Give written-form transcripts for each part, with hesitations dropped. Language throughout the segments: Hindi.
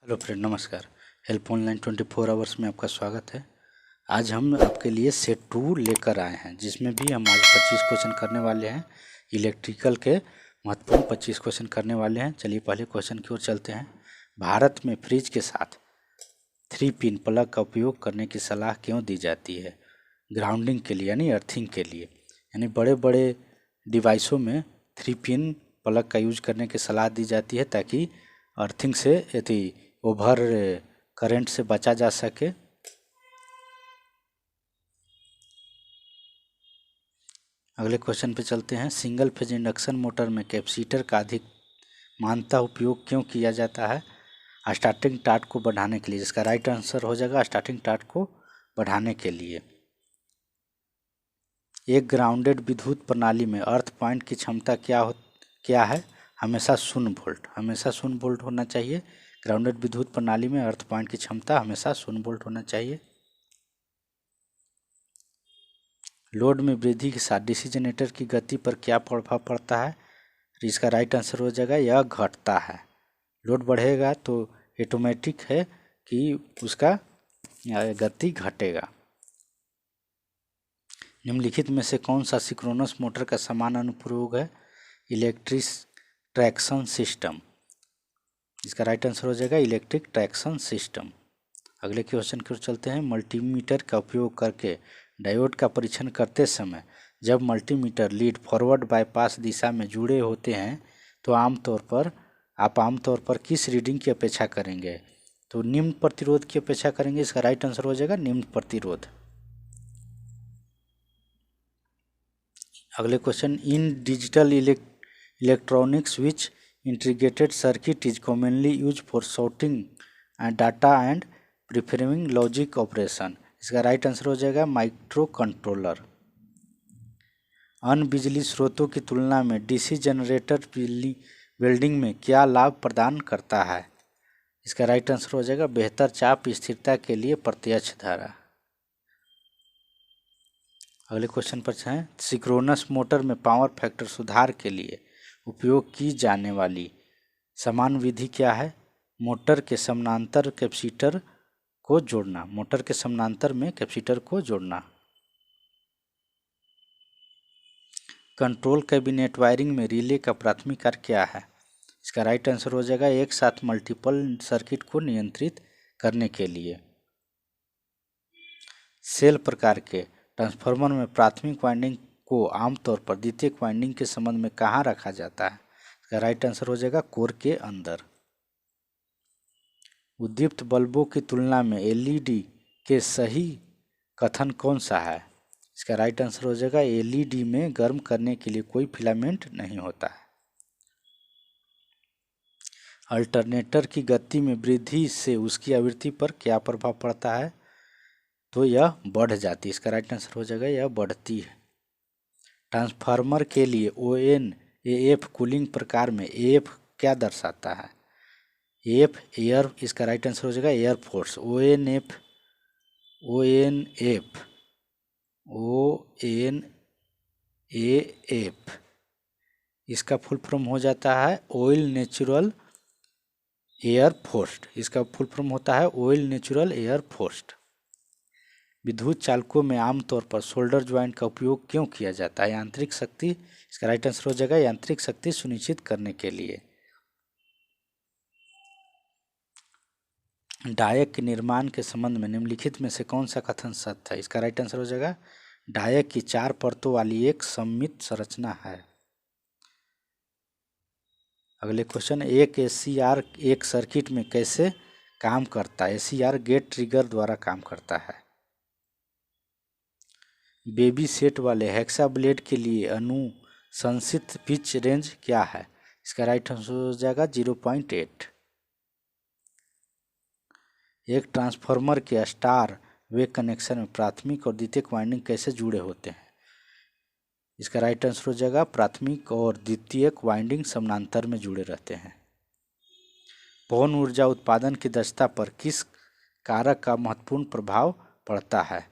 हेलो फ्रेंड, नमस्कार। हेल्प ऑनलाइन 24 आवर्स में आपका स्वागत है। आज हम आपके लिए सेट 2 लेकर आए हैं, जिसमें भी हम आज 25 क्वेश्चन करने वाले हैं। इलेक्ट्रिकल के महत्वपूर्ण 25 क्वेश्चन करने वाले हैं। चलिए पहले क्वेश्चन की ओर चलते हैं। भारत में फ्रिज के साथ 3 पिन प्लग का उपयोग करने की सलाह क्यों दी जाती है? ग्राउंडिंग के लिए यानी अर्थिंग के लिए, यानी बड़े बड़े डिवाइसों में 3 पिन प्लग का यूज करने की सलाह दी जाती है ताकि अर्थिंग से यदि ओवर करंट से बचा जा सके। अगले क्वेश्चन पे चलते हैं। सिंगल फेज इंडक्शन मोटर में कैपेसिटर का अधिक मानता उपयोग क्यों किया जाता है? स्टार्टिंग टार्क को बढ़ाने के लिए। जिसका राइट आंसर हो जाएगा स्टार्टिंग टार्क को बढ़ाने के लिए। एक ग्राउंडेड विद्युत प्रणाली में अर्थ पॉइंट की क्षमता क्या है? हमेशा 0 वोल्ट। हमेशा 0 वोल्ट होना चाहिए। ग्राउंडेड विद्युत प्रणाली में अर्थ पॉइंट की क्षमता हमेशा 0 वोल्ट होना चाहिए। लोड में वृद्धि के साथ डीसी जनरेटर की गति पर क्या प्रभाव पड़ता है? इसका राइट आंसर हो जाएगा यह घटता है। लोड बढ़ेगा तो ऑटोमेटिक है कि उसका गति घटेगा। निम्नलिखित में से कौन सा सिंक्रोनस मोटर का समान अनुप्रयोग है? Electric traction system. इसका राइट आंसर हो जाएगा इलेक्ट्रिक ट्रैक्शन सिस्टम। अगले क्वेश्चन की ओर चलते हैं। मल्टीमीटर का उपयोग करके डायोड का परीक्षण करते समय जब मल्टीमीटर लीड फॉरवर्ड बाईपास दिशा में जुड़े होते हैं तो आप आमतौर पर किस रीडिंग की अपेक्षा करेंगे? तो निम्न प्रतिरोध की अपेक्षा करेंगे। इसका राइट आंसर हो जाएगा निम्न प्रतिरोध। अगले question. In digital electronics which integrated circuit is commonly use for sorting data and preferring logic operation. इसका राइट आंसर हो जाएगा माइक्रो कंट्रोलर। अन्य बिजली स्रोतों की तुलना में डीसी जनरेटर वेल्डिंग में क्या लाभ प्रदान करता है? इसका राइट आंसर हो जाएगा बेहतर चाप स्थिरता के लिए प्रत्यक्ष धारा। अगले क्वेश्चन पर हैं। सिंक्रोनस मोटर में पावर फैक्टर सुधार के लिए उपयोग की जाने वाली समान विधि क्या है? मोटर के समानांतर कैपेसिटर को जोड़ना। मोटर के समानांतर में कैपेसिटर को जोड़ना। कंट्रोल कैबिनेट वायरिंग में रिले का प्राथमिक कार्य क्या है? इसका राइट आंसर हो जाएगा एक साथ मल्टीपल सर्किट को नियंत्रित करने के लिए। सेल प्रकार के ट्रांसफार्मर में प्राथमिक वाइंडिंग को आमतौर पर द्वितीयक वाइंडिंग के संबंध में कहाँ रखा जाता है? इसका राइट आंसर हो जाएगा कोर के अंदर। उद्दीप्त बल्बों की तुलना में एलईडी के सही कथन कौन सा है? इसका राइट आंसर हो जाएगा एलईडी में गर्म करने के लिए कोई फिलामेंट नहीं होता है। अल्टरनेटर की गति में वृद्धि से उसकी आवृत्ति पर क्या प्रभाव पड़ता है? तो यह बढ़ जाती है। इसका राइट आंसर हो जाएगा यह बढ़ती है। ट्रांसफार्मर के लिए ओएन एएफ कूलिंग प्रकार में एएफ क्या दर्शाता है? F air. इसका राइट आंसर हो जाएगा एयर फोर्स। ओएनएफ इसका फुल फॉर्म हो जाता है ऑयल नेचुरल एयर फोर्स। इसका फुल फॉर्म होता है ऑयल नेचुरल एयर फोर्स। विद्युत चालकों में आमतौर पर सोल्डर ज्वाइंट का उपयोग क्यों किया जाता है? यांत्रिक शक्ति। इसका राइट आंसर हो जाएगा यांत्रिक शक्ति सुनिश्चित करने के लिए। डायक के निर्माण के संबंध में निम्नलिखित में से कौन सा कथन सत्य है? इसका राइट आंसर हो जाएगा डायक की 4 परतों वाली एक सममित संरचना है। अगले क्वेश्चन। एक एसीआर एक सर्किट में कैसे काम करता है? एसीआर गेट ट्रिगर द्वारा काम करता है। बेबी सेट वाले हेक्सा ब्लेड के लिए अनुशंसित पिच रेंज क्या है? इसका राइट आंसर हो जाएगा 0.8। एक ट्रांसफार्मर के स्टार वे कनेक्शन में प्राथमिक और द्वितीयक वाइंडिंग कैसे जुड़े होते हैं? इसका राइट आंसर हो जाएगा प्राथमिक और द्वितीयक वाइंडिंग समानांतर में जुड़े रहते हैं। पवन ऊर्जा उत्पादन की दक्षता पर किस कारक का महत्वपूर्ण प्रभाव पड़ता है?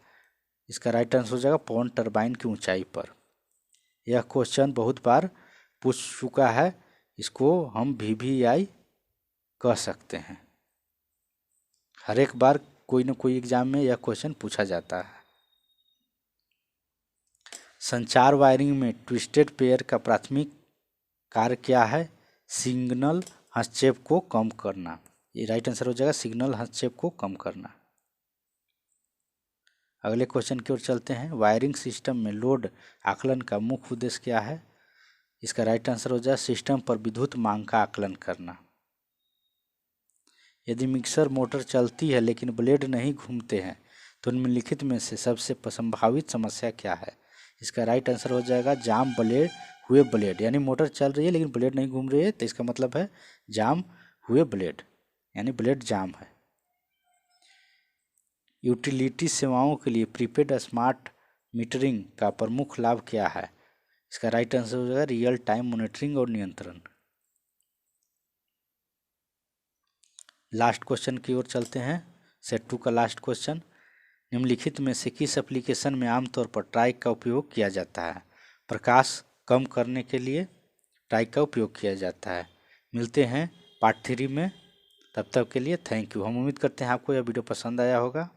इसका राइट आंसर हो जाएगा पवन टरबाइन की ऊंचाई पर। यह क्वेश्चन बहुत बार पूछ चुका है। इसको हम वीवीआई कह सकते हैं। हर एक बार कोई न कोई एग्जाम में यह क्वेश्चन पूछा जाता है। संचार वायरिंग में ट्विस्टेड पेयर का प्राथमिक कार्य क्या है? सिग्नल हस्तक्षेप को कम करना। ये राइट आंसर हो जाएगा, सिग्नल हस्तक्षेप को कम करना। अगले क्वेश्चन की ओर चलते हैं। वायरिंग सिस्टम में लोड आकलन का मुख्य उद्देश्य क्या है? इसका राइट आंसर हो जाएगा, सिस्टम पर विद्युत मांग का आकलन करना। यदि मिक्सर मोटर चलती है लेकिन ब्लेड नहीं घूमते हैं तो निम्नलिखित में से सबसे संभावित समस्या क्या है? इसका राइट आंसर हो जाएगा, जाम ब्लेड हुए ब्लेड। यानी मोटर चल रही है लेकिन ब्लेड नहीं घूम रही है, तो इसका मतलब है जाम हुए ब्लेड, यानी ब्लेड जाम है। यूटिलिटी सेवाओं के लिए प्रीपेड स्मार्ट मीटरिंग का प्रमुख लाभ क्या है? इसका राइट आंसर हो जाएगा, रियल टाइम मॉनिटरिंग और नियंत्रण। लास्ट क्वेश्चन की ओर चलते हैं, सेट 2 का लास्ट क्वेश्चन। निम्नलिखित में से किस एप्लीकेशन में आमतौर पर ट्राइक का उपयोग किया जाता है? प्रकाश कम करने के लिए ट्राइक का उपयोग किया जाता है। मिलते हैं पार्ट 3 में, तब तक के लिए थैंक यू। हम उम्मीद करते हैं आपको यह वीडियो पसंद आया होगा।